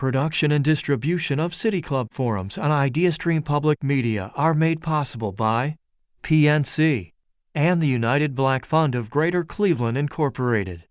production and distribution of City Club forums on IdeaStream Public Media are made possible by PNC and the United Black Fund of Greater Cleveland, Incorporated.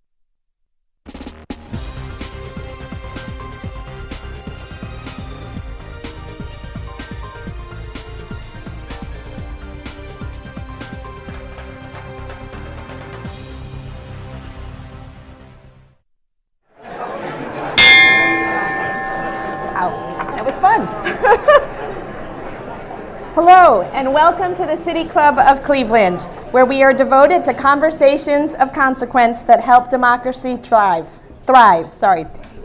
That was fun. Hello, and welcome to the City Club of Cleveland, where we are devoted to conversations of consequence that help democracy thrive.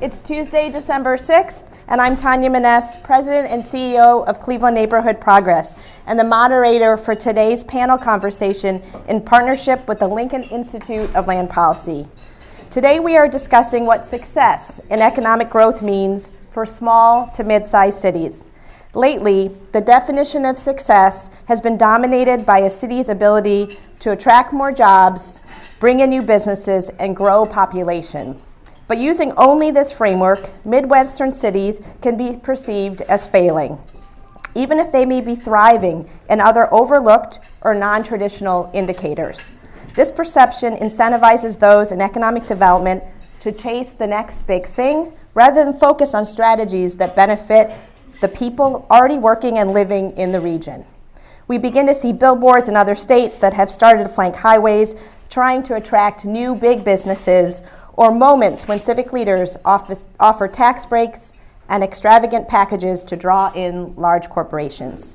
It's Tuesday, December 6th, and I'm Tanya Maness, President and CEO of Cleveland Neighborhood Progress, and the moderator for today's panel conversation in partnership with the Lincoln Institute of Land Policy. Today we are discussing what success in economic growth means for small to mid-sized cities. Lately, the definition of success has been dominated by a city's ability to attract more jobs, bring in new businesses, and grow population. But using only this framework, Midwestern cities can be perceived as failing, even if they may be thriving in other overlooked or non-traditional indicators. This perception incentivizes those in economic development to chase the next big thing, rather than focus on strategies that benefit the people already working and living in the region. We begin to see billboards in other states that have started to flank highways, trying to attract new big businesses, or moments when civic leaders offer tax breaks and extravagant packages to draw in large corporations.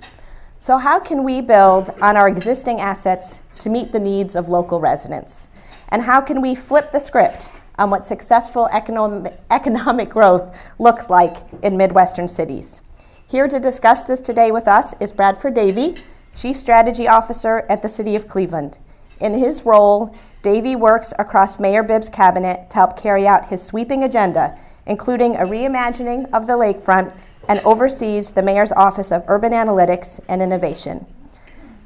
So how can we build on our existing assets to meet the needs of local residents? And how can we flip the script on what successful economic growth looks like in Midwestern cities? Here to discuss this today with us is Bradford Davey, Chief Strategy Officer at the City of Cleveland. In his role, Davey works across Mayor Bibb's cabinet to help carry out his sweeping agenda, including a reimagining of the lakefront, and oversees the Mayor's Office of Urban Analytics and Innovation.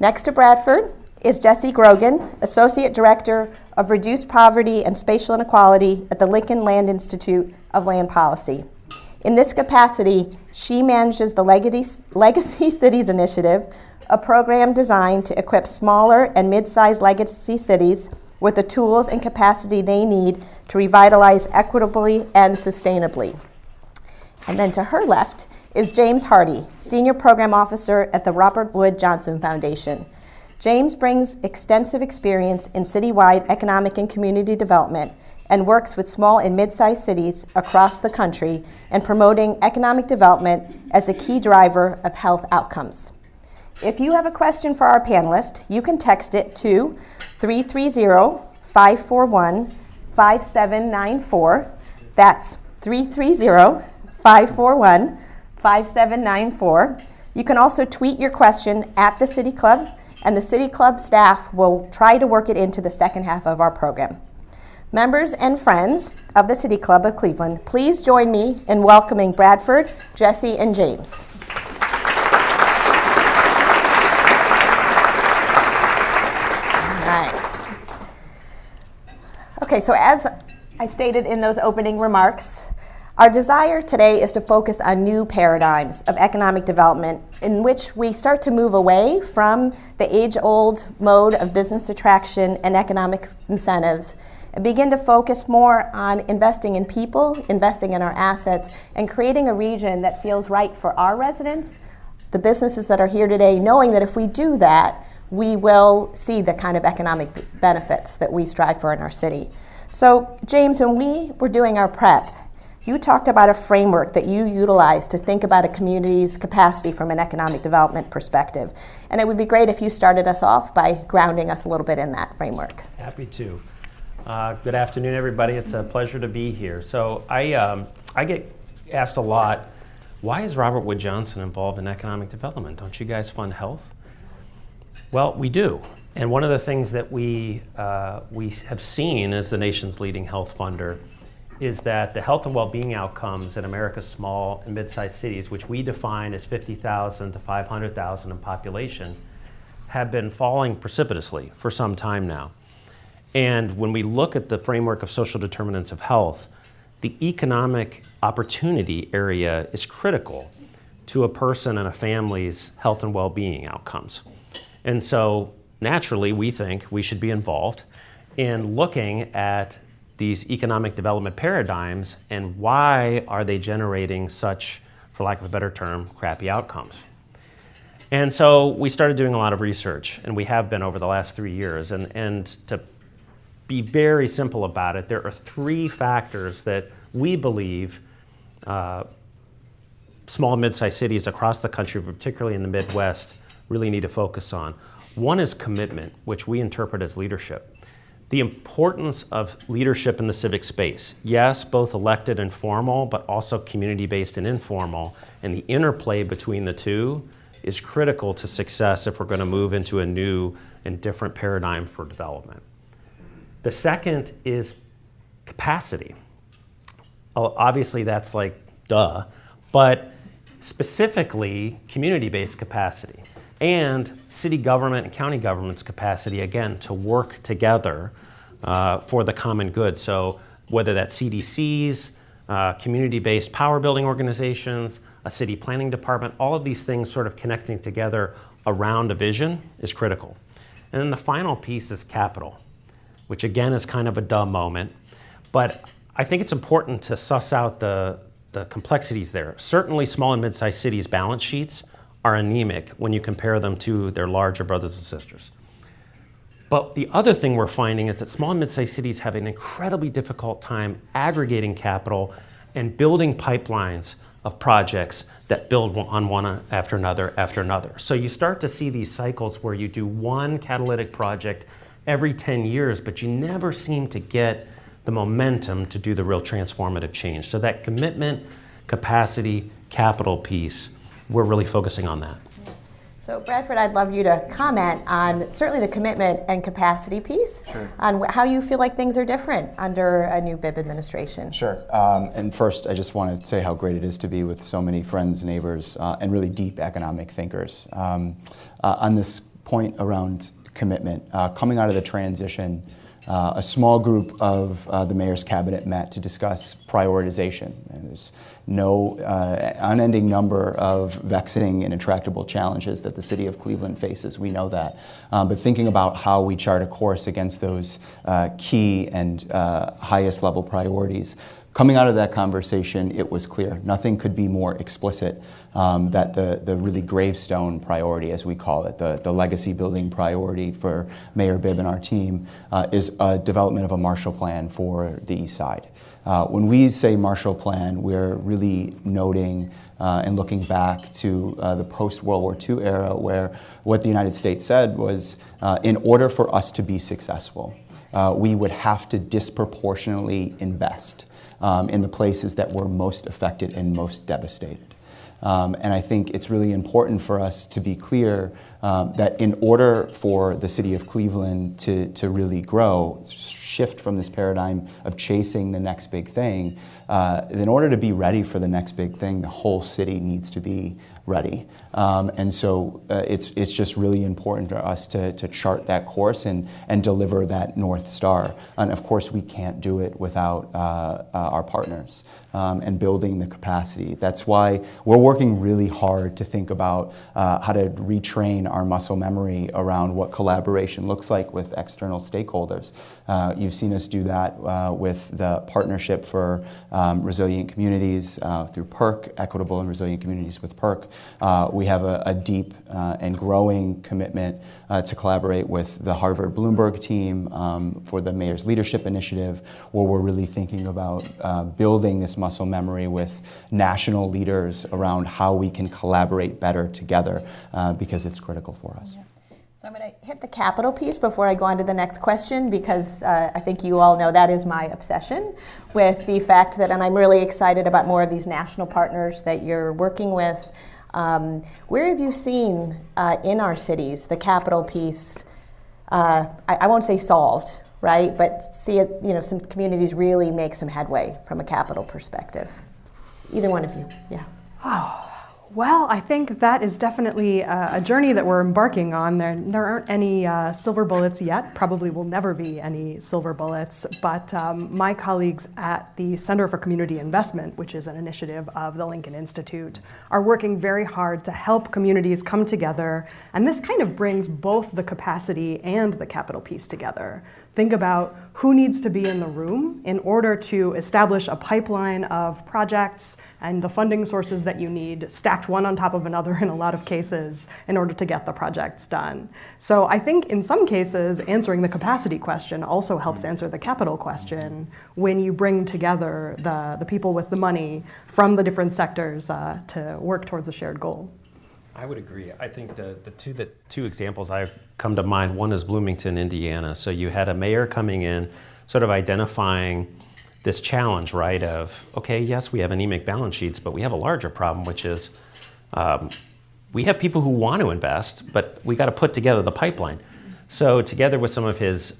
Next to Bradford is Jesse Grogan, Associate Director of Reduced Poverty and Spatial Inequality at the Lincoln Land Institute of Land Policy. In this capacity, she manages the Legacy Cities Initiative, a program designed to equip smaller and mid-sized legacy cities with the tools and capacity they need to revitalize equitably and sustainably. And then to her left is James Hardy, Senior Program Officer at the Robert Wood Johnson Foundation. James brings extensive experience in citywide economic and community development and works with small and mid-sized cities across the country in promoting economic development as a key driver of health outcomes. If you have a question for our panelist, you can text it to 330-541-5794. That's 330-541-5794. You can also tweet your question at the City Club, and the City Club staff will try to work it into the second half of our program. Members and friends of the City Club of Cleveland, please join me in welcoming Bradford, Jesse, and James. All right. Okay, so as I stated in those opening remarks, our desire today is to focus on new paradigms of economic development in which we start to move away from the age-old mode of business attraction and economic incentives and begin to focus more on investing in people, investing in our assets, and creating a region that feels right for our residents, the businesses that are here today, knowing that if we do that, we will see the kind of economic benefits that we strive for in our city. So, James, when we were doing our prep, you talked about a framework that you utilize to think about a community's capacity from an economic development perspective. And it would be great if you started us off by grounding us a little bit in that framework. Happy to. Good afternoon, everybody. It's a pleasure to be here. So I get asked a lot, why is Robert Wood Johnson involved in economic development? Don't you guys fund health? Well, we do. And one of the things that we have seen as the nation's leading health funder is that the health and well-being outcomes in America's small and mid-sized cities, which we define as 50,000 to 500,000 in population, have been falling precipitously for some time now. And when we look at the framework of social determinants of health, the economic opportunity area is critical to a person and a family's health and well-being outcomes. And so naturally, we think we should be involved in looking at these economic development paradigms and why are they generating such, for lack of a better term, crappy outcomes. And so we started doing a lot of research, and we have been over the last 3 years. And to be very simple about it, there are 3 factors that we believe small and mid-sized cities across the country, particularly in the Midwest, really need to focus on. One is commitment, which we interpret as leadership. The importance of leadership in the civic space. Yes, both elected and formal, but also community-based and informal. And the interplay between the two is critical to success if we're going to move into a new and different paradigm for development. The second is capacity. Obviously, that's like duh, but specifically community-based capacity and city government and county government's capacity, again, to work together for the common good. So whether that's CDCs, community-based power building organizations, a city planning department, all of these things sort of connecting together around a vision is critical. And then the final piece is capital, which again is kind of a dumb moment, but I think it's important to suss out the complexities there. Certainly small and mid-sized cities' balance sheets are anemic when you compare them to their larger brothers and sisters. But the other thing we're finding is that small and mid-sized cities have an incredibly difficult time aggregating capital and building pipelines of projects that build on one after another after another. So you start to see these cycles where you do one catalytic project every 10 years, but you never seem to get the momentum to do the real transformative change. So that commitment, capacity, capital piece, we're really focusing on that. So Bradford, I'd love you to comment on certainly the commitment and capacity piece, Sure. on how you feel like things are different under a new BIB administration. Sure. And first, I just want to say how great it is to be with so many friends, neighbors, and really deep economic thinkers. On this point around commitment, coming out of the transition, a small group of the mayor's cabinet met to discuss prioritization. And there's no unending number of vexing and intractable challenges that the city of Cleveland faces. We know that. But thinking about how we chart a course against those key and highest level priorities, coming out of that conversation, it was clear. Nothing could be more explicit that the really gravestone priority, as we call it, the legacy building priority for Mayor Bibb and our team, is a development of a Marshall Plan for the East Side. When we say Marshall Plan, we're really noting and looking back to the post-World War II era, where what the United States said was, in order for us to be successful, we would have to disproportionately invest in the places that were most affected and most devastated. And I think it's really important for us to be clear that in order for the city of Cleveland to really grow, shift from this paradigm of chasing the next big thing, in order to be ready for the next big thing, the whole city needs to be ready. And so it's just really important for us to chart that course and deliver that North Star. And of course, we can't do it without our partners and building the capacity. That's why we're working really hard to think about how to retrain our muscle memory around what collaboration looks like with external stakeholders. You've seen us do that with the Partnership for Resilient Communities through PERC, Equitable and Resilient Communities with PERC. We have a deep and growing commitment to collaborate with the Harvard Bloomberg team for the Mayor's Leadership Initiative, where we're really thinking about building this muscle memory with national leaders around how we can collaborate better together because it's critical for us. Yeah. So I'm going to hit the capital piece before I go on to the next question, because I think you all know that is my obsession with the fact that, and I'm really excited about more of these national partners that you're working with. Where have you seen in our cities the capital piece, I won't say solved, right, but see it, some communities really make some headway from a capital perspective? Either one of you, yeah. Well, I think that is definitely a journey that we're embarking on. There aren't any silver bullets yet, probably will never be any silver bullets, but my colleagues at the Center for Community Investment, which is an initiative of the Lincoln Institute, are working very hard to help communities come together, and this kind of brings both the capacity and the capital piece together. Think about who needs to be in the room in order to establish a pipeline of projects and the funding sources that you need, stacked one on top of another in a lot of cases, in order to get the projects done. So I think in some cases, answering the capacity question also helps answer the capital question when you bring together the people with the money from the different sectors to work towards a shared goal. I would agree. I think the two examples I come to mind, one is Bloomington, Indiana. So you had a mayor coming in, sort of identifying this challenge, right, of, okay, yes, we have anemic balance sheets, but we have a larger problem, which is we have people who want to invest, but we got to put together the pipeline. So together with some of his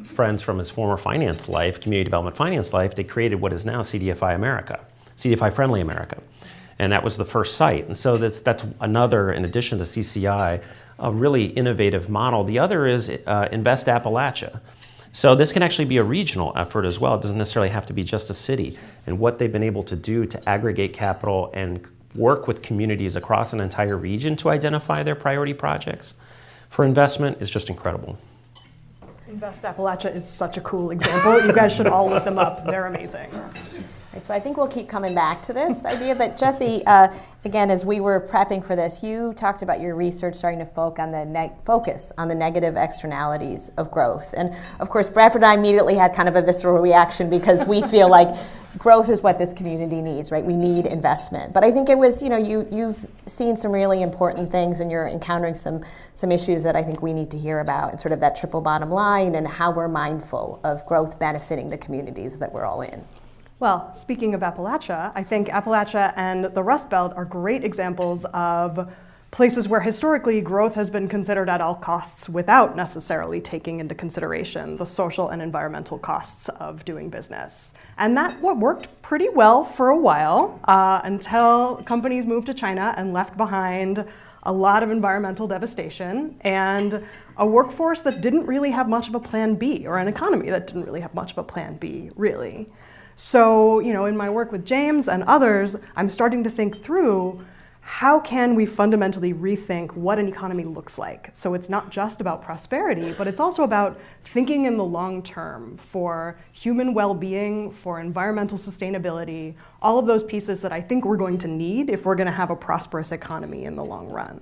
friends from his former finance life, community development finance life, they created what is now CDFI America, CDFI Friendly America. And that was the first site. And so that's another, in addition to CCI, a really innovative model. The other is Invest Appalachia. So this can actually be a regional effort as well. It doesn't necessarily have to be just a city. And what they've been able to do to aggregate capital and work with communities across an entire region to identify their priority projects for investment is just incredible. Invest Appalachia is such a cool example. You guys should all look them up. They're amazing. Right, so I think we'll keep coming back to this idea, but Jesse, again, as we were prepping for this, you talked about your research starting to focus on the negative externalities of growth. And of course, Bradford and I immediately had kind of a visceral reaction because we feel like growth is what this community needs, right? We need investment. But I think it was, you've seen some really important things and you're encountering some issues that I think we need to hear about, and sort of that triple bottom line and how we're mindful of growth benefiting the communities that we're all in. Well, speaking of Appalachia, I think Appalachia and the Rust Belt are great examples of places where historically growth has been considered at all costs without necessarily taking into consideration the social and environmental costs of doing business. And that worked pretty well for a while until companies moved to China and left behind a lot of environmental devastation and a workforce that didn't really have much of a plan B, or an economy that didn't really have much of a plan B, really. So, in my work with James and others, I'm starting to think through how can we fundamentally rethink what an economy looks like. So it's not just about prosperity, but it's also about thinking in the long term for human well-being, for environmental sustainability, all of those pieces that I think we're going to need if we're going to have a prosperous economy in the long run.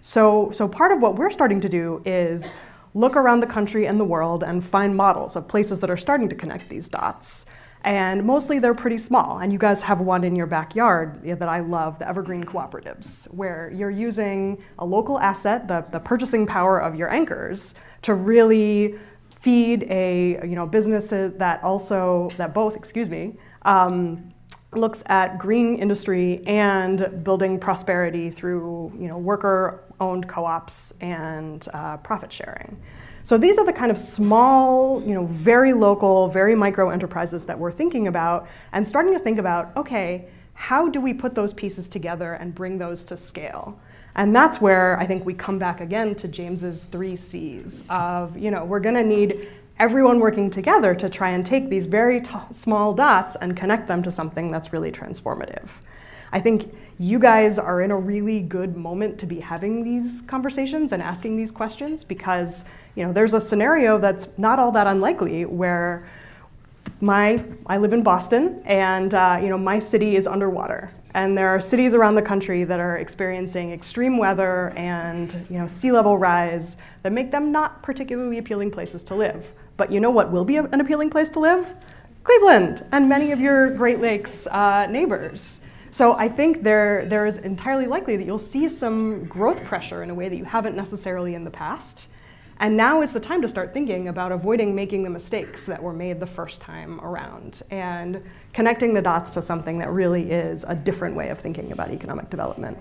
So part of what we're starting to do is look around the country and the world and find models of places that are starting to connect these dots. And mostly they're pretty small. And you guys have one in your backyard that I love, the Evergreen Cooperatives, where you're using a local asset, the purchasing power of your anchors, to really feed a businesses that both looks at green industry and building prosperity through worker-owned co-ops and profit sharing. So these are the kind of small, very local, very micro enterprises that we're thinking about, and starting to think about, okay, how do we put those pieces together and bring those to scale? And that's where I think we come back again to James's 3 C's of, we're gonna need everyone working together to try and take these very small dots and connect them to something that's really transformative. I think you guys are in a really good moment to be having these conversations and asking these questions because, there's a scenario that's not all that unlikely where I live in Boston and, my city is underwater. And there are cities around the country that are experiencing extreme weather and, sea level rise that make them not particularly appealing places to live. But you know what will be an appealing place to live? Cleveland and many of your Great Lakes neighbors. So I think there is entirely likely that you'll see some growth pressure in a way that you haven't necessarily in the past. And now is the time to start thinking about avoiding making the mistakes that were made the first time around and connecting the dots to something that really is a different way of thinking about economic development.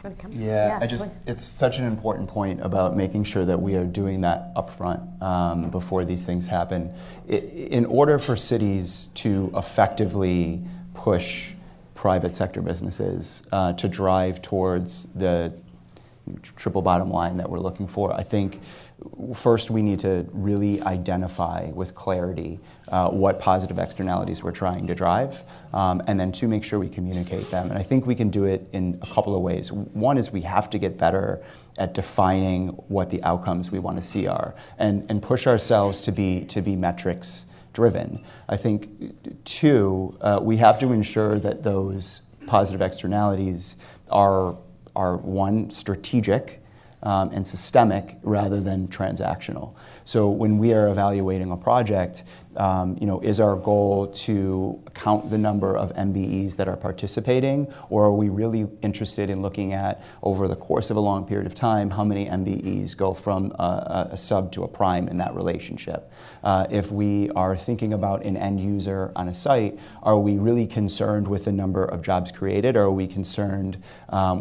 It's such an important point about making sure that we are doing that upfront before these things happen. In order for cities to effectively push private sector businesses to drive towards the triple bottom line that we're looking for. I think first we need to really identify with clarity what positive externalities we're trying to drive, and then two, make sure we communicate them. And I think we can do it in a couple of ways. One is we have to get better at defining what the outcomes we want to see are, and push ourselves to be metrics driven. I think two, we have to ensure that those positive externalities are one, strategic and systemic rather than transactional. So when we are evaluating a project, is our goal to count the number of MBEs that are participating, or are we really interested in looking at, over the course of a long period of time, how many MBEs go from a sub to a prime in that relationship? If we are thinking about an end user on a site, are we really concerned with the number of jobs created, or are we concerned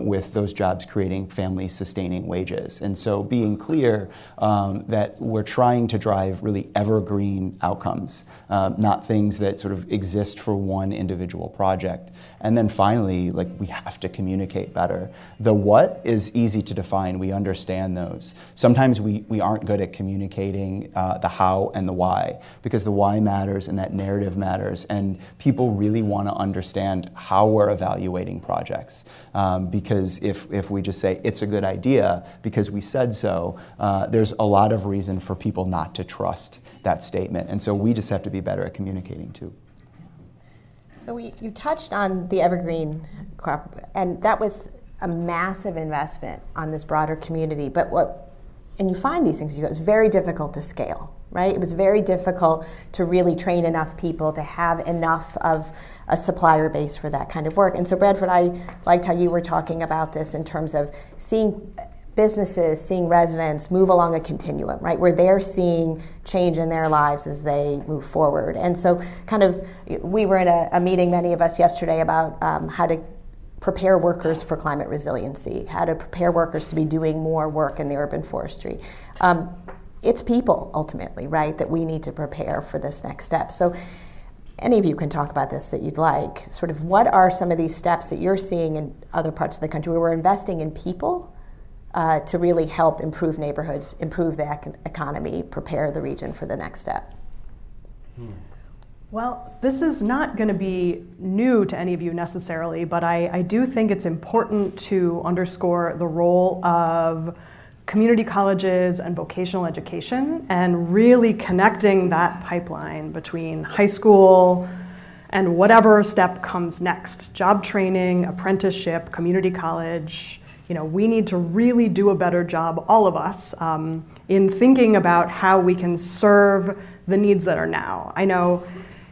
with those jobs creating family-sustaining wages? And so being clear that we're trying to drive really evergreen outcomes, not things that sort of exist for one individual project. And then finally, we have to communicate better. The what is easy to define. We understand those. Sometimes we aren't good at communicating the how and the why, because the why matters and that narrative matters, and people really want to understand how we're evaluating projects. Because if we just say it's a good idea because we said so, there's a lot of reason for people not to trust that statement. And so we just have to be better at communicating too. So you touched on the evergreen crop, and that was a massive investment on this broader community. And you find these things, it's very difficult to scale, right? It was very difficult to really train enough people to have enough of a supplier base for that kind of work. And so Bradford, I liked how you were talking about this in terms of seeing businesses, seeing residents move along a continuum, right? Where they're seeing change in their lives as they move forward. And so we were in a meeting, many of us yesterday, about how to prepare workers for climate resiliency, how to prepare workers to be doing more work in the urban forestry. It's people, ultimately, right, that we need to prepare for this next step. So any of you can talk about this that you'd like. Sort of what are some of these steps that you're seeing in other parts of the country where we're investing in people to really help improve neighborhoods, improve the economy, prepare the region for the next step? Well, this is not going to be new to any of you necessarily, but I do think it's important to underscore the role of community colleges and vocational education, and really connecting that pipeline between high school and whatever step comes next. Job training, apprenticeship, community college. We need to really do a better job, all of us, in thinking about how we can serve the needs that are now. I know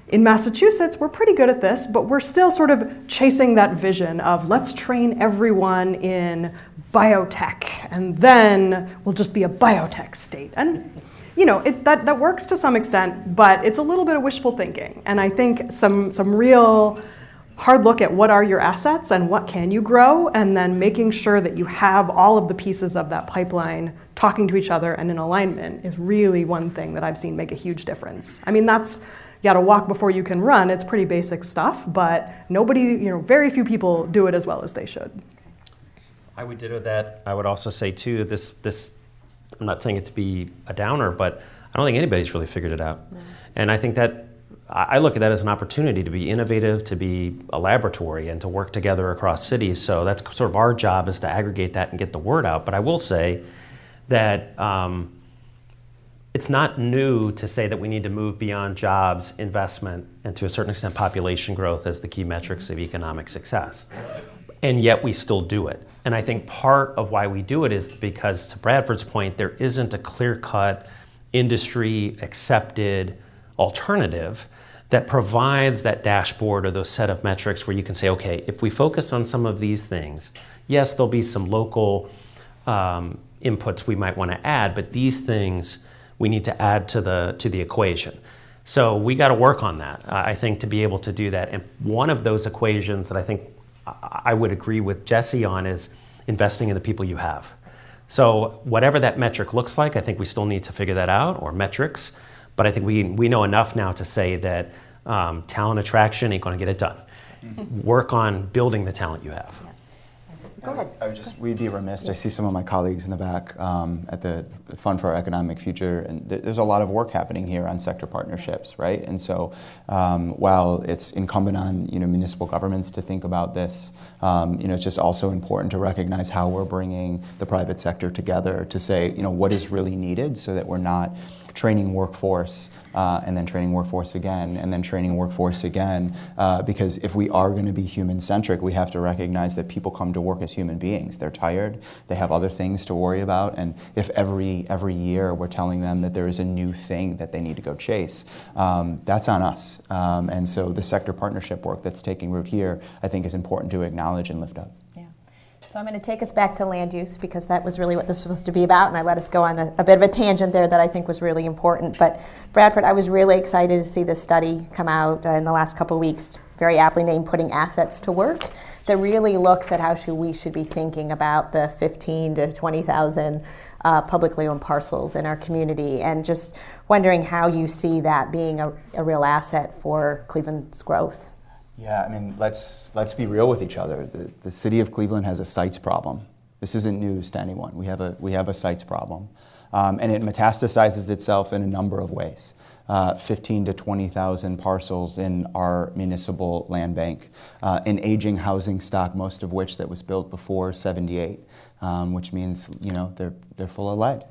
in Massachusetts, we're pretty good at this, but we're still sort of chasing that vision of let's train everyone in biotech, and then we'll just be a biotech state. And that works to some extent, but it's a little bit of wishful thinking. And I think some real hard look at what are your assets and what can you grow, and then making sure that you have all of the pieces of that pipeline talking to each other and in alignment is really one thing that I've seen make a huge difference. I mean, that's, you gotta walk before you can run. It's pretty basic stuff, but very few people do it as well as they should. I would ditto that. I would also say too, this, I'm not saying it to be a downer, but I don't think anybody's really figured it out. No. And I think that, I look at that as an opportunity to be innovative, to be a laboratory, and to work together across cities. So that's sort of our job, is to aggregate that and get the word out. But I will say that it's not new to say that we need to move beyond jobs, investment, and to a certain extent population growth as the key metrics of economic success. And yet we still do it. And I think part of why we do it is because, to Bradford's point, there isn't a clear-cut, industry-accepted alternative that provides that dashboard or those set of metrics where you can say, okay, if we focus on some of these things, yes, there'll be some local inputs we might want to add, but these things we need to add to the equation. So we got to work on that, I think, to be able to do that. And one of those equations that I think I would agree with Jesse on is investing in the people you have. So whatever that metric looks like, I think we still need to figure that out, or metrics. But I think we know enough now to say that talent attraction ain't going to get it done. work on building the talent you have. Go ahead. We'd be remiss. I see some of my colleagues in the back at the Fund for Our Economic Future, and there's a lot of work happening here on sector partnerships, right? And so, while it's incumbent on municipal governments to think about this, it's just also important to recognize how we're bringing the private sector together to say, what is really needed, so that we're not training workforce and then training workforce again and then training workforce again, because if we are going to be human-centric, we have to recognize that people come to work as human beings. They're tired, they have other things to worry about, and if every year we're telling them that there is a new thing that they need to go chase, that's on us. And so the sector partnership work that's taking root here, I think, is important to acknowledge and lift up. So I'm going to take us back to land use, because that was really what this was supposed to be about, and I let us go on a bit of a tangent there that I think was really important. But Bradford, I was really excited to see this study come out in the last couple of weeks, very aptly named Putting Assets to Work, that really looks at how we should be thinking about the 15 to 20,000 publicly owned parcels in our community, and just wondering how you see that being a real asset for Cleveland's growth. Yeah, I mean, let's be real with each other. The city of Cleveland has a sites problem. This isn't news to anyone. We have a sites problem, and it metastasizes itself in a number of ways. 15 to 20,000 parcels in our municipal land bank, an aging housing stock, most of which that was built before '78, which means they're full of lead.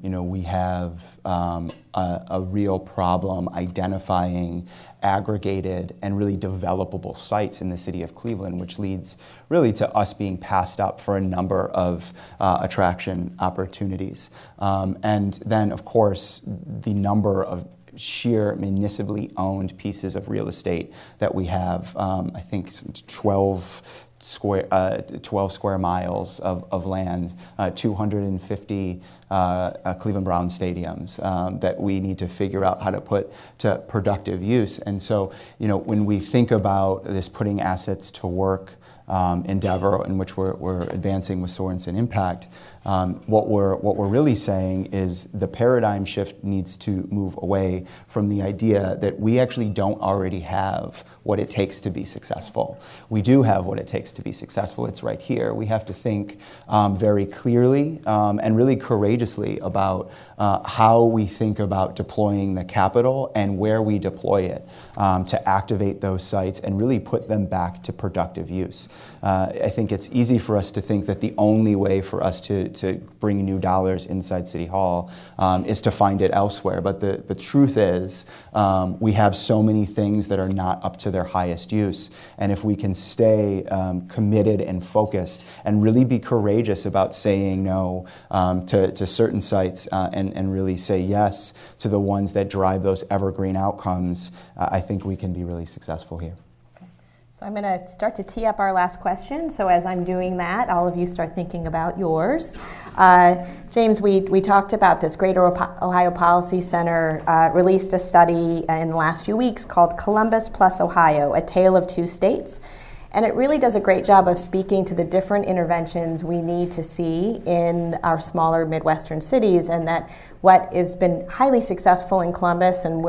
We have a real problem identifying aggregated and really developable sites in the city of Cleveland, which leads really to us being passed up for a number of attraction opportunities. And then, of course, the number of sheer municipally owned pieces of real estate that we have, I think 12 square miles of land, 250 Cleveland Brown stadiums that we need to figure out how to put to productive use. And so, when we think about this putting assets to work endeavor in which we're advancing with Sorensen Impact, what we're really saying is the paradigm shift needs to move away from the idea that we actually don't already have what it takes to be successful. We do have what it takes to be successful. It's right here. We have to think very clearly and really courageously about how we think about deploying the capital and where we deploy it to activate those sites and really put them back to productive use. I think it's easy for us to think that the only way for us to bring new dollars inside City Hall is to find it elsewhere. But the truth is we have so many things that are not up to their highest use. And if we can stay committed and focused and really be courageous about saying no to certain sites and really say yes to the ones that drive those evergreen outcomes, I think we can be really successful here. So I'm going to start to tee up our last question. So as I'm doing that, all of you start thinking about yours. James, we talked about this. Greater Ohio Policy Center released a study in the last few weeks called Columbus plus Ohio, A Tale of Two States. And it really does a great job of speaking to the different interventions we need to see in our smaller Midwestern cities, and that what has been highly successful in Columbus, and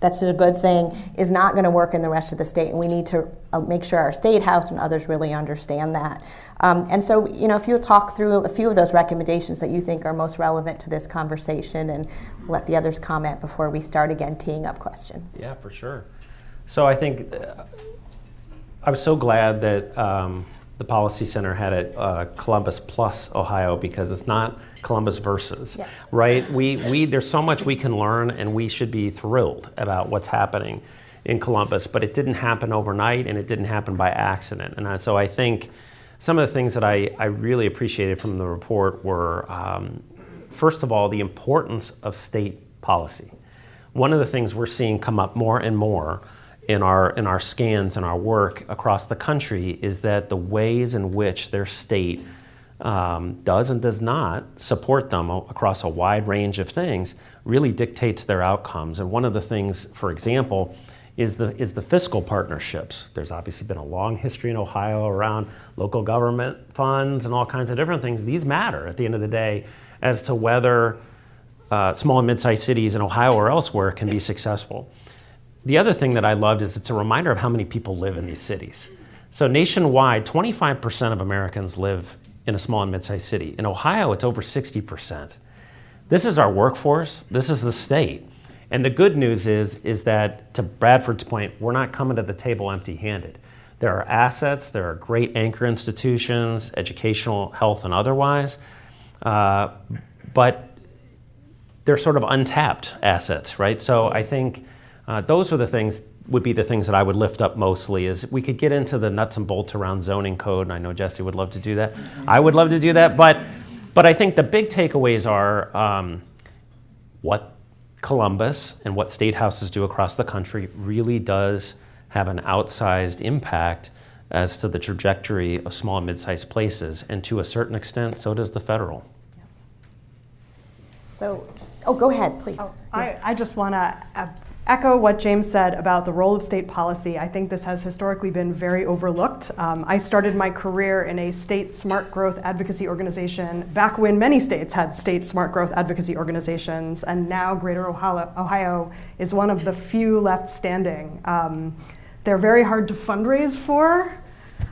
that's a good thing, is not going to work in the rest of the state, and we need to make sure our state house and others really understand that. And so, if you'll talk through a few of those recommendations that you think are most relevant to this conversation, and let the others comment before we start again teeing up questions. Yeah, for sure. So I think I was so glad that the Policy Center had it Columbus plus Ohio, because it's not Columbus versus, right? There's so much we can learn, and we should be thrilled about what's happening in Columbus, but it didn't happen overnight, and it didn't happen by accident. And so I think some of the things that I really appreciated from the report were, first of all, the importance of state policy. One of the things we're seeing come up more and more in our scans and our work across the country is that the ways in which their state does and does not support them across a wide range of things really dictates their outcomes. And one of the things, for example, is the fiscal partnerships. There's obviously been a long history in Ohio around local government funds and all kinds of different things. These matter at the end of the day as to whether small and mid-sized cities in Ohio or elsewhere can be successful. the other thing that I loved is it's a reminder of how many people live in these cities. So nationwide, 25% of Americans live in a small and mid-sized city. In Ohio, it's over 60%. This is our workforce. This is the state. And the good news is that, to Bradford's point, we're not coming to the table empty-handed. There are assets, there are great anchor institutions, educational, health, and otherwise, but they're sort of untapped assets, right? So I think those are the things, would be the things that I would lift up mostly. Is we could get into the nuts and bolts around zoning code, and I know Jesse would love to do that. I would love to do that, but I think the big takeaways are what Columbus and what state houses do across the country really does have an outsized impact as to the trajectory of small and mid-sized places, and to a certain extent, so does the federal. So, go ahead, please. I just want to echo what James said about the role of state policy. I think this has historically been very overlooked. I started my career in a state smart growth advocacy organization back when many states had state smart growth advocacy organizations, and now Greater Ohio is one of the few left standing. They're very hard to fundraise for,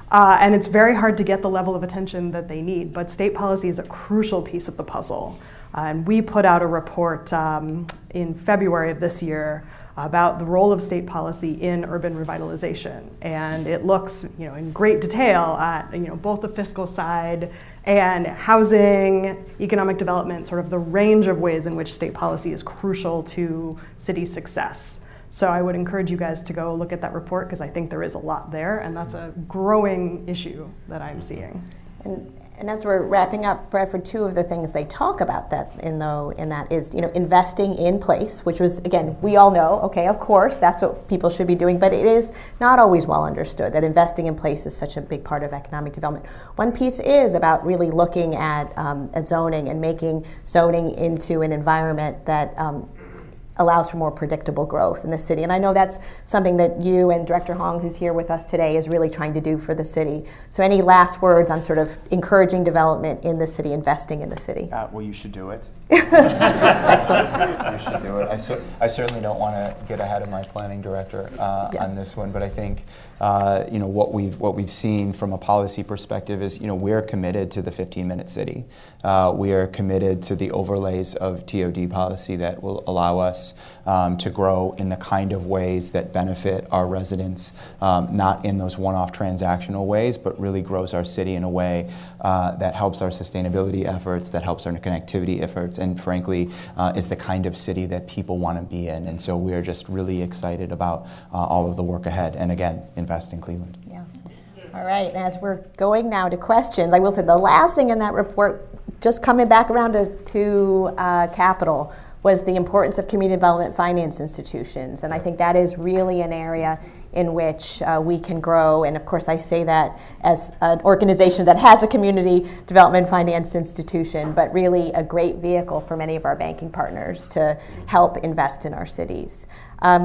and it's very hard to get the level of attention that they need, but state policy is a crucial piece of the puzzle. And we put out a report in February of this year about the role of state policy in urban revitalization. And it looks, in great detail at, both the fiscal side and housing, economic development, sort of the range of ways in which state policy is crucial to city success. So I would encourage you guys to go look at that report, because I think there is a lot there, and that's a growing issue that I'm seeing. And as we're wrapping up, Bradford, two of the things they talk about in that is, investing in place, which was, again, we all know, okay, of course, that's what people should be doing, but it is not always well understood that investing in place is such a big part of economic development. One piece is about really looking at zoning and making zoning into an environment that allows for more predictable growth in the city. And I know that's something that you and Director Hong, who's here with us today, is really trying to do for the city. So any last words on sort of encouraging development in the city, investing in the city? Well, you should do it. Excellent. You should do it. I certainly don't want to get ahead of my planning director on this one, but I think what we've seen from a policy perspective is we're committed to the 15-minute city. We are committed to the overlays of TOD policy that will allow us to grow in the kind of ways that benefit our residents, not in those one-off transactional ways, but really grows our city in a way that helps our sustainability efforts, that helps our connectivity efforts, and frankly, is the kind of city that people want to be in. And so we're just really excited about all of the work ahead. And again, invest in Cleveland. Yeah. All right, and as we're going now to questions, I will say the last thing in that report, just coming back around to capital, was the importance of community development finance institutions. And I think that is really an area in which we can grow. And of course, I say that as an organization that has a community development finance institution, but really a great vehicle for many of our banking partners to help invest in our cities.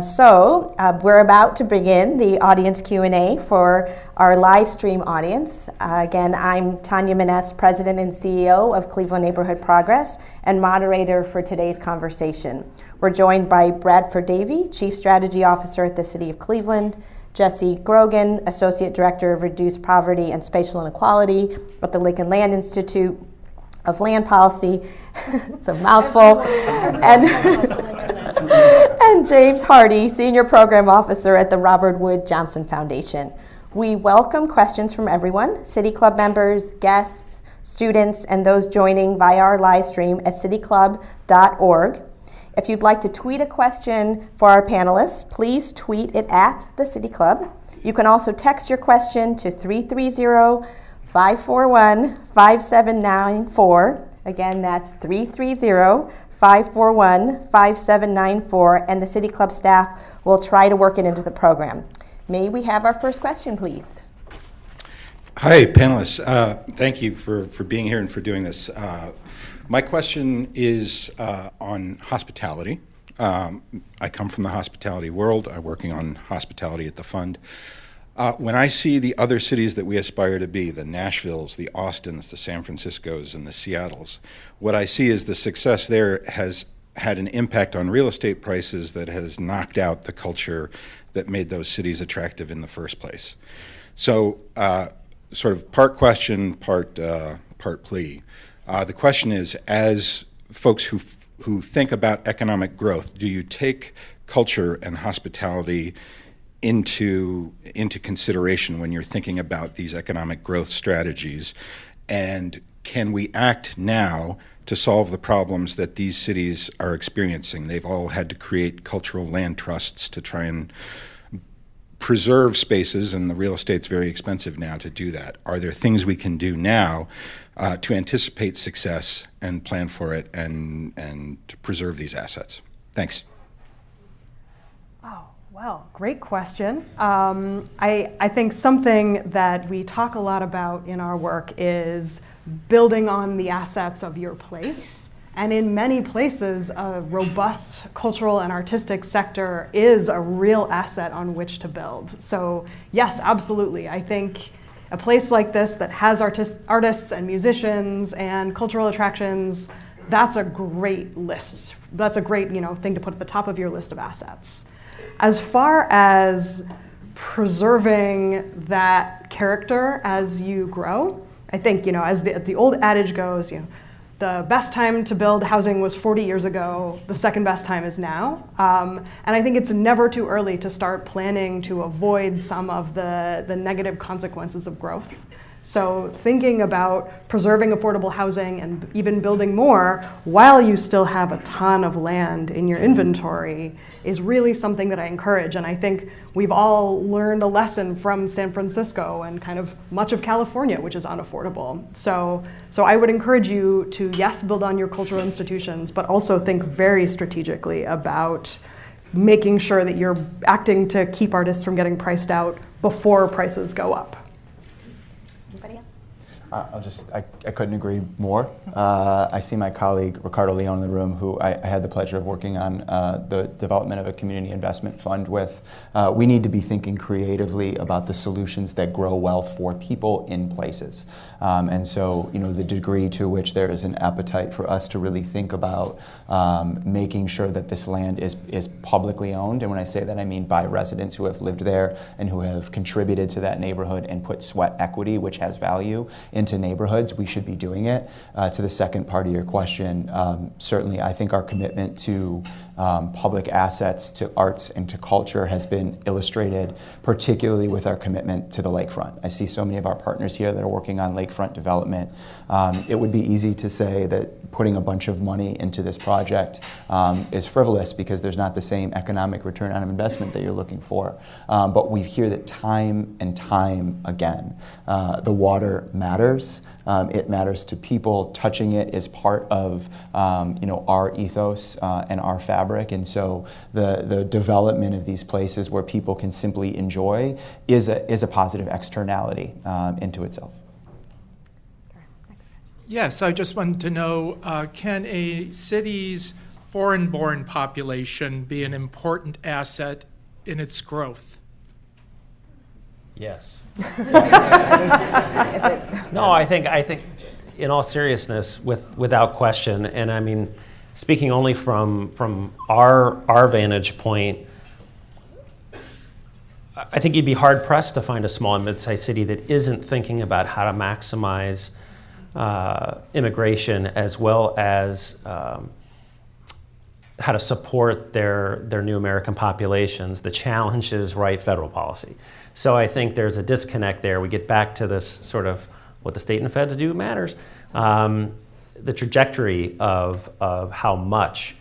So we're about to begin the audience Q&A for our live stream audience. Again, I'm Tanya Maness, President and CEO of Cleveland Neighborhood Progress and moderator for today's conversation. We're joined by Bradford Davey, Chief Strategy Officer at the City of Cleveland, Jesse Grogan, Associate Director of Reduced Poverty and Spatial Inequality at the Lincoln Land Institute of Land Policy. It's a mouthful. And James Hardy, Senior Program Officer at the Robert Wood Johnson Foundation. We welcome questions from everyone, City Club members, guests, students, and those joining via our live stream at cityclub.org. If you'd like to tweet a question for our panelists, please tweet it at the City Club. You can also text your question to 330-541-5794. Again, that's 330-541-5794, and the City Club staff will try to work it into the program. May we have our first question, please? Hi, panelists. Thank you for being here and for doing this. My question is on hospitality. I come from the hospitality world. I'm working on hospitality at the fund. When I see the other cities that we aspire to be, the Nashvilles, the Austins, the San Franciscos, and the Seattles, what I see is the success there has had an impact on real estate prices that has knocked out the culture that made those cities attractive in the first place. So sort of part question, part plea. The question is, as folks who think about economic growth, do you take culture and hospitality into consideration when you're thinking about these economic growth strategies? And can we act now to solve the problems that these cities are experiencing? They've all had to create cultural land trusts to try and preserve spaces, and the real estate's very expensive now to do that. Are there things we can do now to anticipate success and plan for it and to preserve these assets? Thanks. Well, great question. I think something that we talk a lot about in our work is building on the assets of your place. And in many places, a robust cultural and artistic sector is a real asset on which to build. So yes, absolutely. I think a place like this that has artists and musicians and cultural attractions, that's a great list. That's a great thing to put at the top of your list of assets. As far as preserving that character as you grow, I think, as the old adage goes, the best time to build housing was 40 years ago, the second best time is now. And I think it's never too early to start planning to avoid some of the negative consequences of growth. So thinking about preserving affordable housing and even building more while you still have a ton of land in your inventory is really something that I encourage. And I think we've all learned a lesson from San Francisco and kind of much of California, which is unaffordable. So I would encourage you to, yes, build on your cultural institutions, but also think very strategically about making sure that you're acting to keep artists from getting priced out before prices go up. I couldn't agree more. I see my colleague Ricardo Leon in the room, who I had the pleasure of working on the development of a community investment fund with. We need to be thinking creatively about the solutions that grow wealth for people in places. And so, the degree to which there is an appetite for us to really think about making sure that this land is publicly owned. And when I say that, I mean by residents who have lived there and who have contributed to that neighborhood and put sweat equity, which has value, into neighborhoods. We should be doing it. To the second part of your question, certainly I think our commitment to public assets, to arts, and to culture has been illustrated, particularly with our commitment to the lakefront. I see so many of our partners here that are working on lakefront development. It would be easy to say that putting a bunch of money into this project is frivolous because there's not the same economic return on investment that you're looking for. But we hear that time and time again, the water matters. It matters to people. Touching it is part of our ethos and our fabric. And so the development of these places where people can simply enjoy is a positive externality into itself. Yes, I just wanted to know, can a city's foreign-born population be an important asset in its growth? Yes. No, I think in all seriousness, without question, and I mean, speaking only from our vantage point, I think you'd be hard pressed to find a small and mid-sized city that isn't thinking about how to maximize immigration as well as how to support their new American populations. The challenge is right federal policy. So I think there's a disconnect there. We get back to this sort of what the state and the feds do matters. The trajectory of how much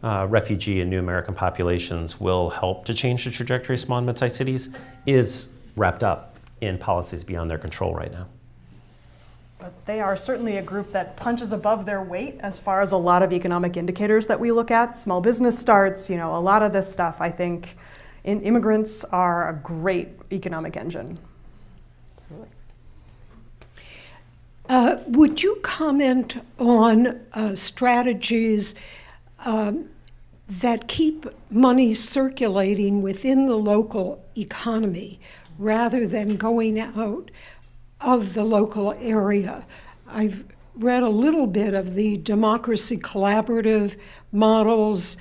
refugee and new American populations will help to change the trajectory of small and mid-sized cities is wrapped up in policies beyond their control right now. But they are certainly a group that punches above their weight as far as a lot of economic indicators that we look at. Small business starts, a lot of this stuff, I think immigrants are a great economic engine. Absolutely. Would you comment on strategies that keep money circulating within the local economy rather than going out of the local area? I've read a little bit of the democracy collaborative models,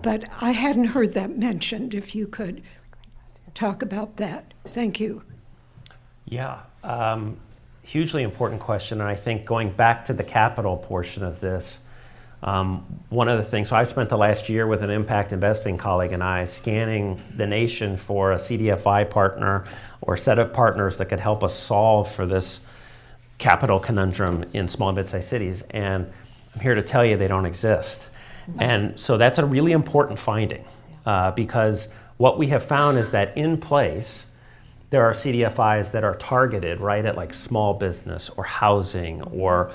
but I hadn't heard that mentioned. If you could talk about that. Thank you. Yeah, hugely important question. And I think going back to the capital portion of this, one of the things, so I spent the last year with an impact investing colleague and I scanning the nation for a CDFI partner or set of partners that could help us solve for this capital conundrum in small and mid-sized cities. And I'm here to tell you they don't exist. And so that's a really important finding because what we have found is that in place, there are CDFIs that are targeted right at like small business or housing or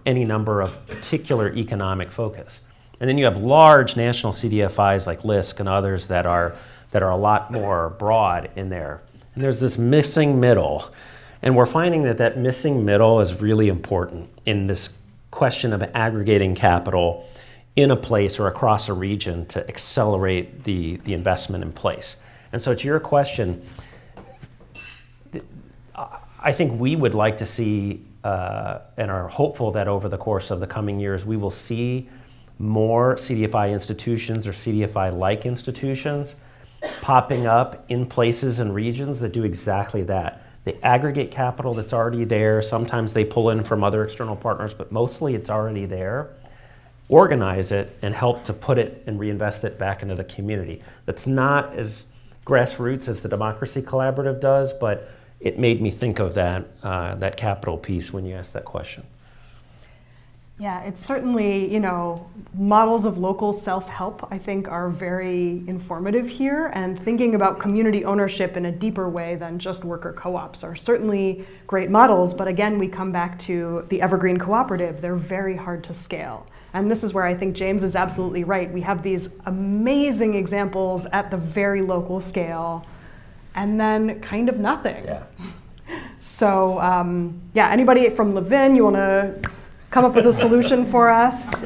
any number of particular economic focus. And then you have large national CDFIs like LISC and others that are a lot more broad in there. And there's this missing middle. And we're finding that missing middle is really important in this question of aggregating capital in a place or across a region to accelerate the investment in place. And so to your question, I think we would like to see and are hopeful that over the course of the coming years, we will see more CDFI institutions or CDFI-like institutions popping up in places and regions that do exactly that. They aggregate capital that's already there. Sometimes they pull in from other external partners, but mostly it's already there. Organize it and help to put it and reinvest it back into the community. That's not as grassroots as the Democracy Collaborative does, but it made me think of that capital piece when you asked that question. Yeah, it's certainly, models of local self-help, I think, are very informative here, and thinking about community ownership in a deeper way than just worker co-ops are certainly great models, but again, we come back to the Evergreen Cooperative. They're very hard to scale. And this is where I think James is absolutely right. We have these amazing examples at the very local scale, and then kind of nothing. Yeah. So, anybody from Levin, you want to come up with a solution for us?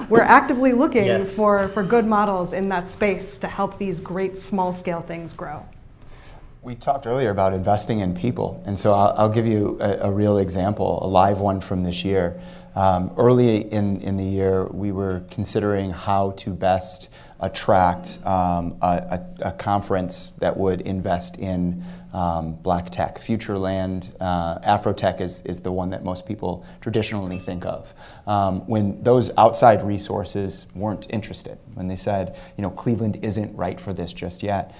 We're actively looking for good models in that space to help these great small-scale things grow. We talked earlier about investing in people, and so I'll give you a real example, a live one from this year. Early in the year, we were considering how to best attract a conference that would invest in black tech. Futureland, Afrotech is the one that most people traditionally think of. When those outside resources weren't interested, when they said, Cleveland isn't right for this just yet,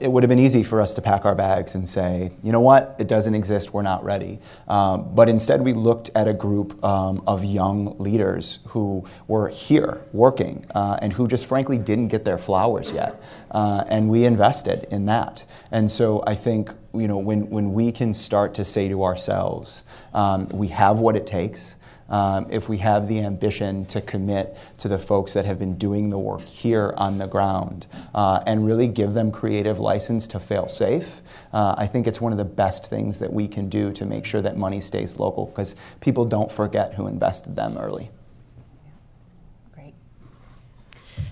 it would have been easy for us to pack our bags and say, you know what, it doesn't exist, we're not ready. But instead we looked at a group of young leaders who were here working and who just frankly didn't get their flowers yet. And we invested in that. And so I think when we can start to say to ourselves, we have what it takes, if we have the ambition to commit to the folks that have been doing the work here on the ground and really give them creative license to fail safe, I think it's one of the best things that we can do to make sure that money stays local, because people don't forget who invested them early.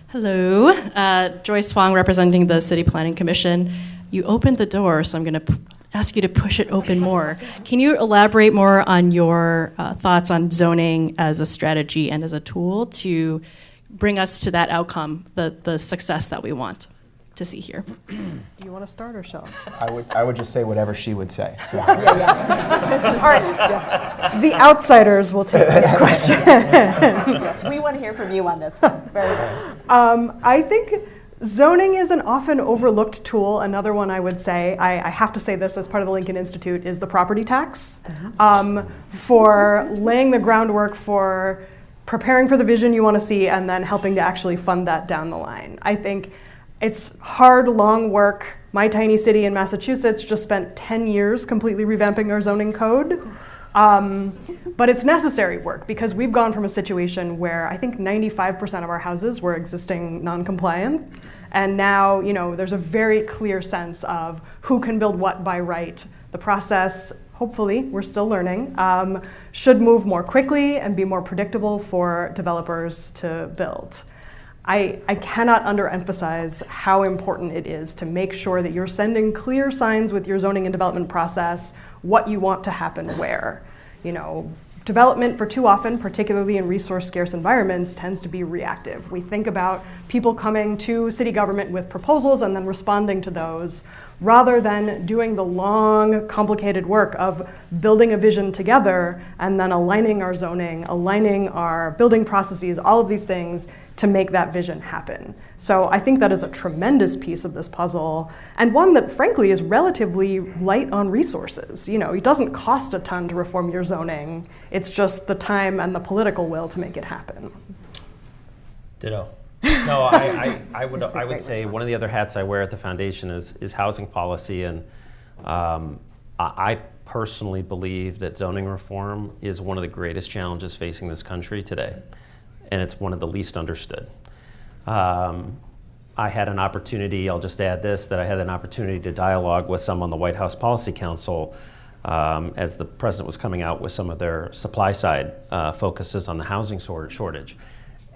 Hello, Joyce Huang representing the City Planning Commission. You opened the door, so I'm going to ask you to push it open more. Can you elaborate more on your thoughts on zoning as a strategy and as a tool to bring us to that outcome, the success that we want to see here? Do you want to start or shall I would just say whatever she would say. So. All right. The outsiders will take this question. Yes, we want to hear from you on this one. Very good. I think zoning is an often overlooked tool. Another one I would say, I have to say this as part of the Lincoln Institute, is the property tax for laying the groundwork for preparing for the vision you want to see and then helping to actually fund that down the line. I think it's hard, long work. My tiny city in Massachusetts just spent 10 years completely revamping our zoning code. But it's necessary work because we've gone from a situation where I think 95% of our houses were existing non-compliant. And now, there's a very clear sense of who can build what by right. The process, hopefully, we're still learning, should move more quickly and be more predictable for developers to build. I cannot underemphasize how important it is to make sure that you're sending clear signs with your zoning and development process what you want to happen where. Development for too often, particularly in resource-scarce environments, tends to be reactive. We think about people coming to city government with proposals and then responding to those, rather than doing the long, complicated work of building a vision together and then aligning our zoning, aligning our building processes, all of these things to make that vision happen. So I think that is a tremendous piece of this puzzle, and one that frankly is relatively light on resources. It doesn't cost a ton to reform your zoning. It's just the time and the political will to make it happen. Ditto. No, I would say one of the other hats I wear at the foundation is housing policy, and I personally believe that zoning reform is one of the greatest challenges facing this country today, and it's one of the least understood. I had an opportunity, I'll just add this, that I had an opportunity to dialogue with some on the White House Policy Council as the president was coming out with some of their supply side focuses on the housing shortage.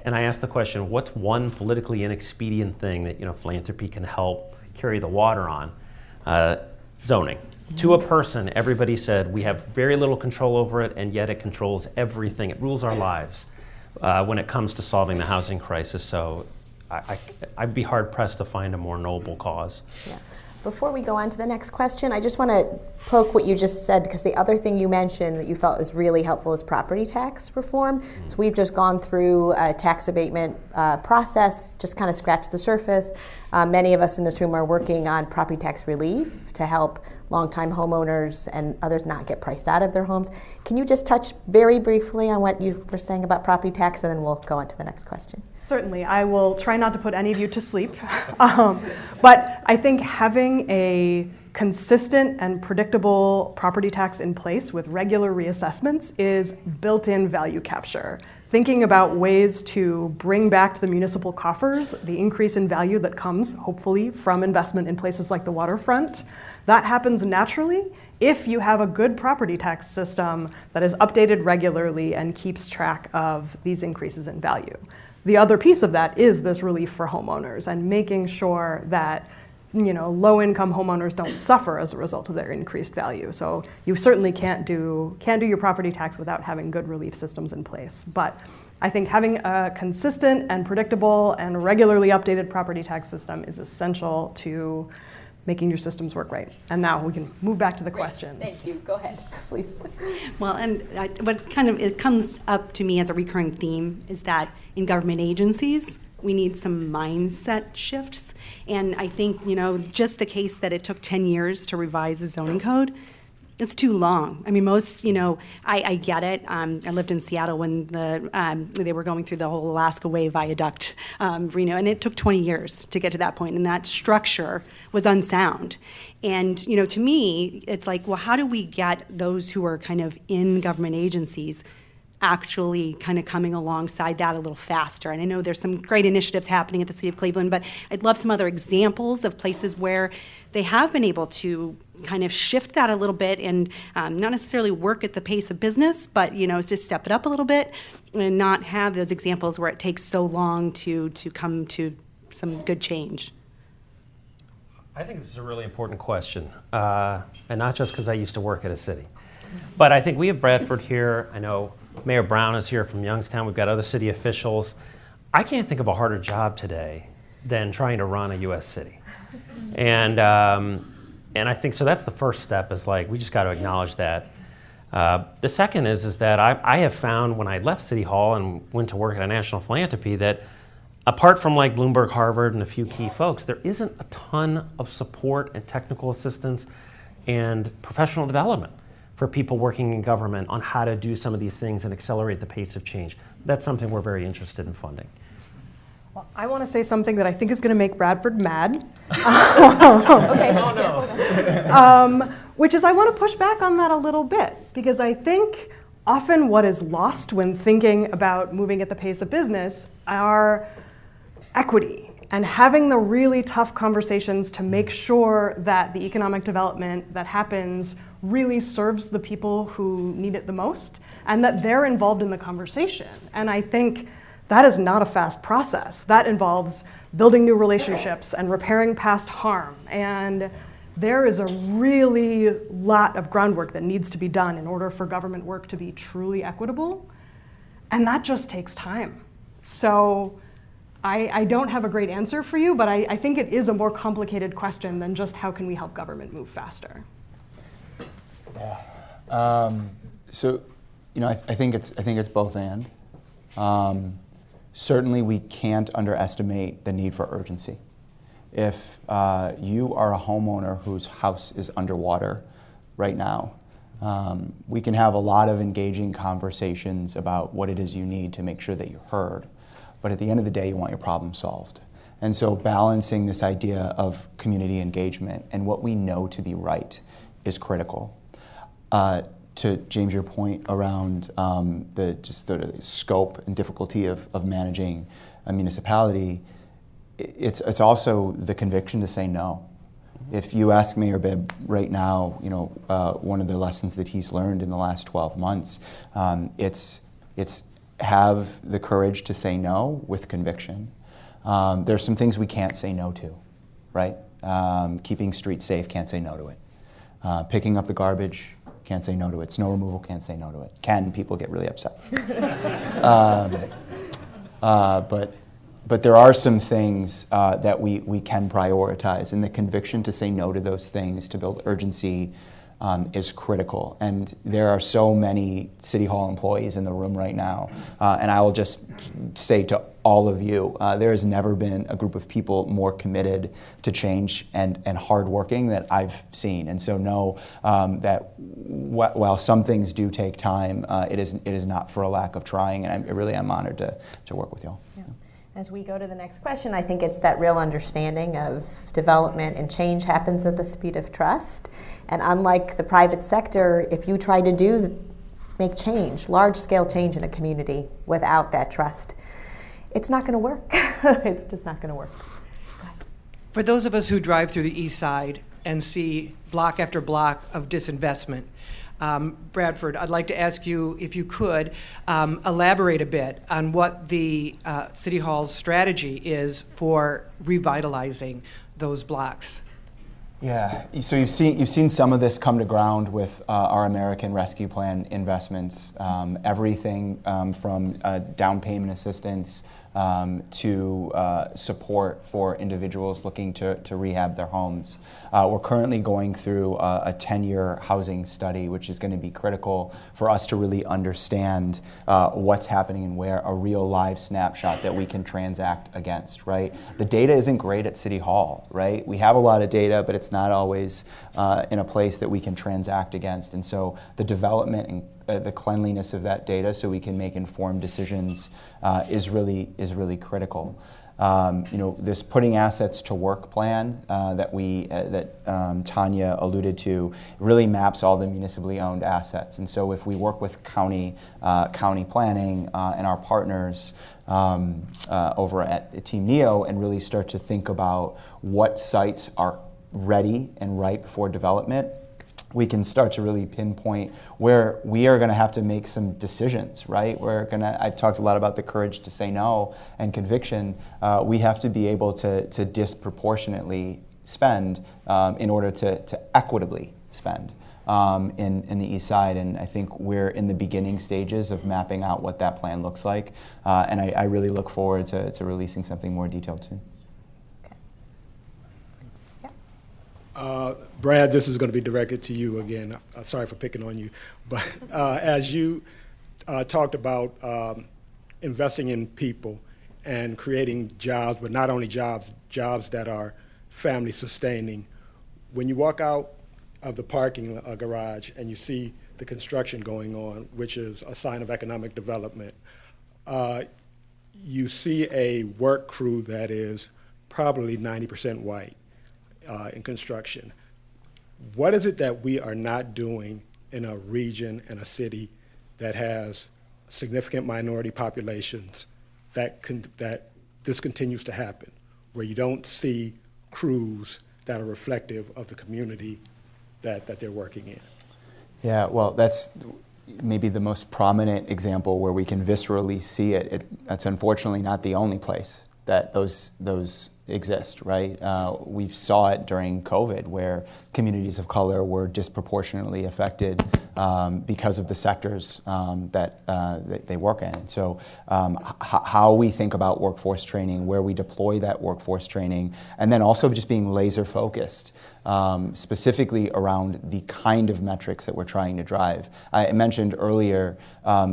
And I asked the question, what's one politically inexpedient thing that philanthropy can help carry the water on? Zoning. To a person, everybody said, we have very little control over it, and yet it controls everything. It rules our lives when it comes to solving the housing crisis. So I'd be hard-pressed to find a more noble cause. Yeah. Before we go on to the next question, I just want to poke what you just said, because the other thing you mentioned that you felt was really helpful is property tax reform. So we've just gone through a tax abatement process, just kind of scratched the surface. Many of us in this room are working on property tax relief to help longtime homeowners and others not get priced out of their homes. Can you just touch very briefly on what you were saying about property tax, and then we'll go on to the next question? Certainly. I will try not to put any of you to sleep. But I think having a consistent and predictable property tax in place with regular reassessments is built-in value capture. Thinking about ways to bring back to the municipal coffers the increase in value that comes, hopefully, from investment in places like the waterfront. That happens naturally if you have a good property tax system that is updated regularly and keeps track of these increases in value. The other piece of that is this relief for homeowners and making sure that low-income homeowners don't suffer as a result of their increased value. So you certainly can't do your property tax without having good relief systems in place. But I think having a consistent and predictable and regularly updated property tax system is essential to making your systems work right. And now we can move back to the questions. Thank you. Go ahead, please. Well, and it comes up to me as a recurring theme is that in government agencies, we need some mindset shifts. And I think, just the case that it took 10 years to revise the zoning code, it's too long. I mean, most, I get it. I lived in Seattle when they were going through the whole Alaska Way viaduct, and it took 20 years to get to that point, and that structure was unsound. And, to me, it's like, well, how do we get those who are kind of in government agencies actually kind of coming alongside that a little faster? And I know there's some great initiatives happening at the City of Cleveland, but I'd love some other examples of places where they have been able to kind of shift that a little bit and not necessarily work at the pace of business, but just step it up a little bit and not have those examples where it takes so long to come to some good change. I think this is a really important question, and not just because I used to work at a city. But I think we have Bradford here. I know Mayor Brown is here from Youngstown. We've got other city officials. I can't think of a harder job today than trying to run a U.S. city. And I think, so that's the first step, is like, we just got to acknowledge that. The second is that I have found when I left City Hall and went to work at a national philanthropy that apart from like Bloomberg, Harvard, and a few key folks, there isn't a ton of support and technical assistance and professional development for people working in government on how to do some of these things and accelerate the pace of change. That's something we're very interested in funding. Well, I want to say something that I think is going to make Bradford mad. Okay, careful. Which is I want to push back on that a little bit, because I think often what is lost when thinking about moving at the pace of business are equity and having the really tough conversations to make sure that the economic development that happens really serves the people who need it the most and that they're involved in the conversation. And I think that is not a fast process. That involves building new relationships and repairing past harm and there is a really lot of groundwork that needs to be done in order for government work to be truly equitable, and that just takes time. So I don't have a great answer for you, but I think it is a more complicated question than just how can we help government move faster. Yeah. So, I think it's both and. Certainly, we can't underestimate the need for urgency. If you are a homeowner whose house is underwater right now, we can have a lot of engaging conversations about what it is you need to make sure that you're heard. But at the end of the day, you want your problem solved. And so balancing this idea of community engagement and what we know to be right is critical. To James, your point around the scope and difficulty of managing a municipality, it's also the conviction to say no. If you ask Mayor Bibb right now, one of the lessons that he's learned in the last 12 months, it's have the courage to say no with conviction. There's some things we can't say no to, right? Keeping streets safe, can't say no to it. Picking up the garbage, can't say no to it. Snow removal, can't say no to it. People get really upset. But there are some things that we can prioritize, and the conviction to say no to those things, to build urgency, is critical. And there are so many City Hall employees in the room right now, and I will just say to all of you, there has never been a group of people more committed to change and hardworking that I've seen. And so know that while some things do take time, it is not for a lack of trying, and I really am honored to work with you all. Yeah. As we go to the next question, I think it's that real understanding of development and change happens at the speed of trust. And unlike the private sector, if you try to make change, large-scale change in a community without that trust, it's not going to work. It's just not going to work. For those of us who drive through the east side and see block after block of disinvestment, Bradford, I'd like to ask you if you could elaborate a bit on what the City Hall's strategy is for revitalizing those blocks. Yeah, so you've seen some of this come to ground with our American Rescue Plan investments. Everything from down payment assistance to support for individuals looking to rehab their homes. We're currently going through a 10-year housing study, which is going to be critical for us to really understand what's happening and where, a real live snapshot that we can transact against, right? The data isn't great at City Hall, right? We have a lot of data, but it's not always in a place that we can transact against. And so the development and the cleanliness of that data so we can make informed decisions is really critical. This putting assets to work plan that Tanya alluded to really maps all the municipally owned assets. And so if we work with county planning and our partners over at Team NEO and really start to think about what sites are ready and ripe for development, we can start to really pinpoint where we are going to have to make some decisions, right? I've talked a lot about the courage to say no and conviction. We have to be able to disproportionately spend in order to equitably spend in the East Side. And I think we're in the beginning stages of mapping out what that plan looks like. And I really look forward to releasing something more detailed soon. Brad, this is going to be directed to you again. Sorry for picking on you. But as you talked about investing in people and creating jobs, but not only jobs that are family sustaining, when you walk out of the parking garage and you see the construction going on, which is a sign of economic development, you see a work crew that is probably 90% white in construction. What is it that we are not doing in a region and a city that has significant minority populations that this continues to happen, where you don't see crews that are reflective of the community that they're working in? Yeah, well, that's maybe the most prominent example where we can viscerally see it. That's unfortunately not the only place that those exist, right? We saw it during COVID, where communities of color were disproportionately affected because of the sectors that they work in. And so how we think about workforce training, where we deploy that workforce training, and then also just being laser focused, specifically around the kind of metrics that we're trying to drive. I mentioned earlier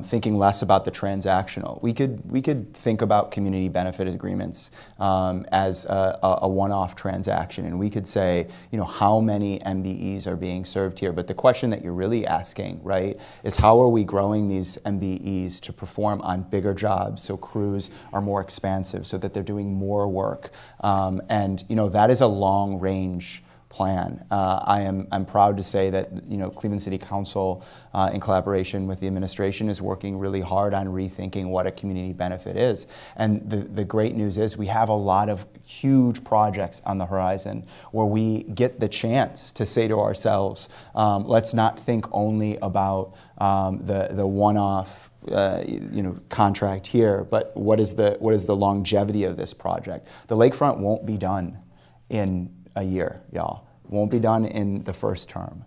thinking less about the transactional. We could think about community benefit agreements as a one-off transaction, and we could say, how many MBEs are being served here? But the question that you're really asking, right, is how are we growing these MBEs to perform on bigger jobs so crews are more expansive, so that they're doing more work, and that is a long-range plan. I'm proud to say that Cleveland City Council, in collaboration with the administration, is working really hard on rethinking what a community benefit is. And the great news is we have a lot of huge projects on the horizon where we get the chance to say to ourselves, let's not think only about the one-off contract here, but what is the longevity of this project? The lakefront won't be done in a year, y'all. Won't be done in the first term.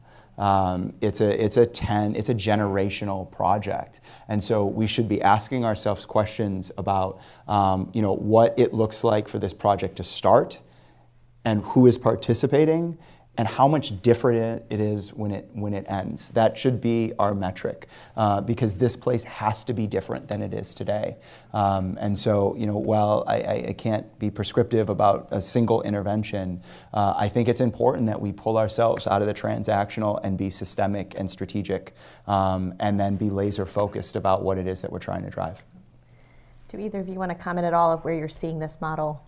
It's a generational project, and so we should be asking ourselves questions about what it looks like for this project to start, and who is participating, and how much different it is when it ends. That should be our metric, because this place has to be different than it is today. And so, while I can't be prescriptive about a single intervention, I think it's important that we pull ourselves out of the transactional and be systemic and strategic, and then be laser focused about what it is that we're trying to drive. Do either of you want to comment at all of where you're seeing this model,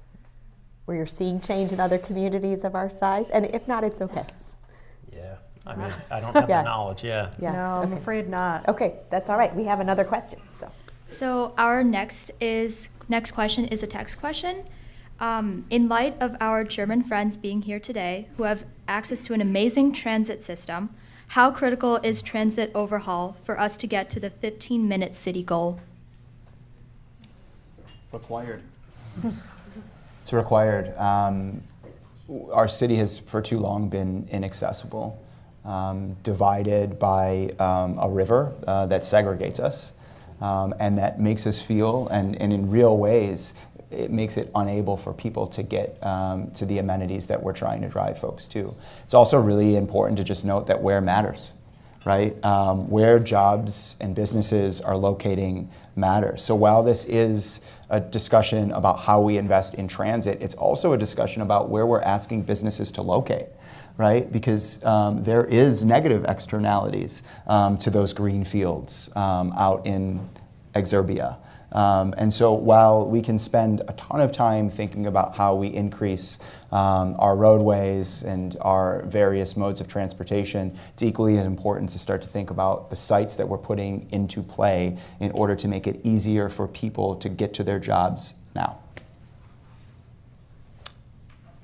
where you're seeing change in other communities of our size? And if not, it's okay. Yeah, I mean, I don't have the knowledge, Yeah. No, I'm afraid not. Okay, that's all right. We have another question. So our next question is a text question. In light of our German friends being here today, who have access to an amazing transit system, how critical is transit overhaul for us to get to the 15-minute city goal? Required. It's required. Our city has for too long been inaccessible, divided by a river that segregates us, and that makes us feel, and in real ways, it makes it unable for people to get to the amenities that we're trying to drive folks to. It's also really important to just note that where matters, right? Where jobs and businesses are locating matters. So while this is a discussion about how we invest in transit, it's also a discussion about where we're asking businesses to locate, right? Because there is negative externalities to those green fields out in Exurbia. And so while we can spend a ton of time thinking about how we increase our roadways and our various modes of transportation, it's equally as important to start to think about the sites that we're putting into play in order to make it easier for people to get to their jobs now.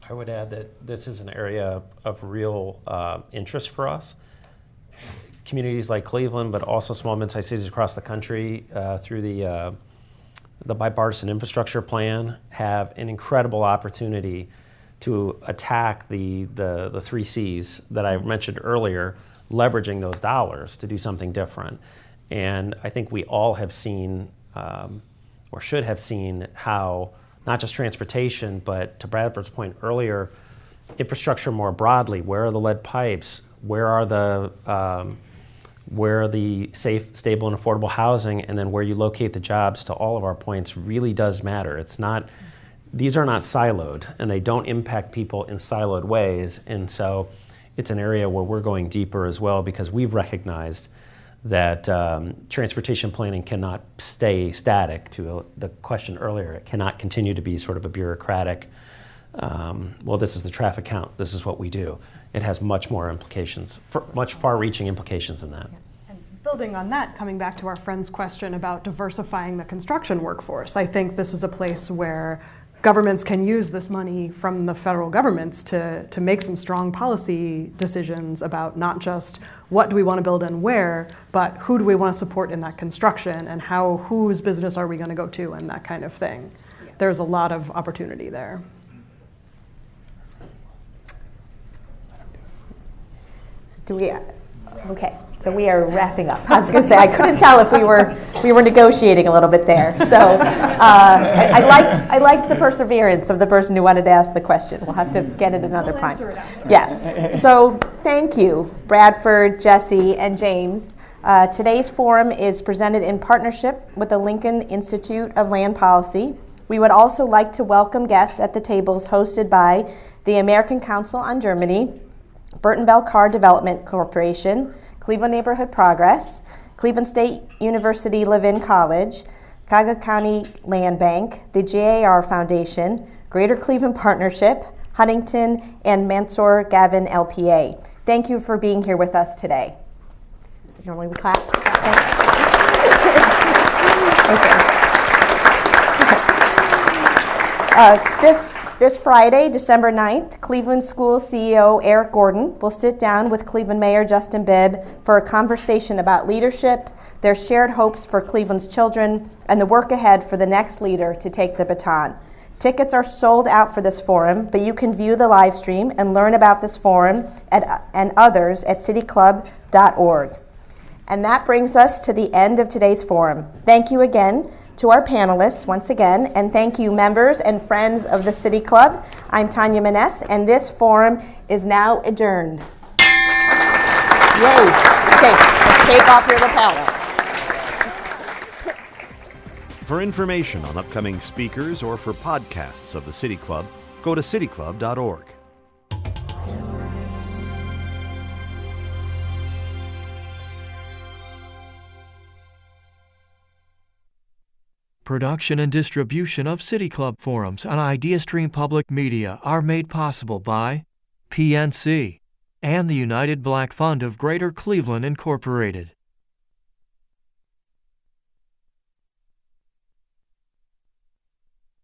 I would add that this is an area of real interest for us. Communities like Cleveland, but also small and mid-sized cities across the country through the bipartisan infrastructure plan have an incredible opportunity to attack the 3 C's that I mentioned earlier, leveraging those dollars to do something different. And I think we all have seen, or should have seen, how not just transportation, but to Bradford's point earlier, infrastructure more broadly. Where are the lead pipes? Where are the safe, stable, and affordable housing, and then where you locate the jobs, to all of our points, really does matter. These are not siloed, and they don't impact people in siloed ways, and so it's an area where we're going deeper as well, because we've recognized that transportation planning cannot stay static. To the question earlier, it cannot continue to be sort of a bureaucratic, well, this is the traffic count, this is what we do. It has much more implications, much far-reaching implications than that. And building on that, coming back to our friend's question about diversifying the construction workforce, I think this is a place where governments can use this money from the federal governments to make some strong policy decisions about not just what do we want to build and where, but who do we want to support in that construction, and whose business are we going to go to, and that kind of thing. Yeah. There's a lot of opportunity there. Do we? Okay, so we are wrapping up. I was going to say I couldn't tell if we were negotiating a little bit there. So I liked the perseverance of the person who wanted to ask the question. We'll have to get it another time. Yes. So thank you, Bradford, Jesse, and James. Today's forum is presented in partnership with the Lincoln Institute of Land Policy. We would also like to welcome guests at the tables hosted by the American Council on Germany, Burton Bell Car Development Corporation, Cleveland Neighborhood Progress, Cleveland State University Levin College, Cuyahoga County Land Bank, the JAR Foundation, Greater Cleveland Partnership, Huntington, and Mansour Gavin LPA. Thank you for being here with us today. Normally we clap. Okay. This Friday, December 9th, Cleveland School CEO Eric Gordon will sit down with Cleveland Mayor Justin Bibb for a conversation about leadership, their shared hopes for Cleveland's children, and the work ahead for the next leader to take the baton. Tickets are sold out for this forum, but you can view the live stream and learn about this forum and others at cityclub.org. And that brings us to the end of today's forum. Thank you again to our panelists once again, and thank you members and friends of the City Club. I'm Tanya Maness, and this forum is now adjourned. Yay. Okay, let's take off your lapels. For information on upcoming speakers or for podcasts of the City Club, go to cityclub.org. Production and distribution of City Club forums on IdeaStream Public Media are made possible by PNC and the United Black Fund of Greater Cleveland, Incorporated.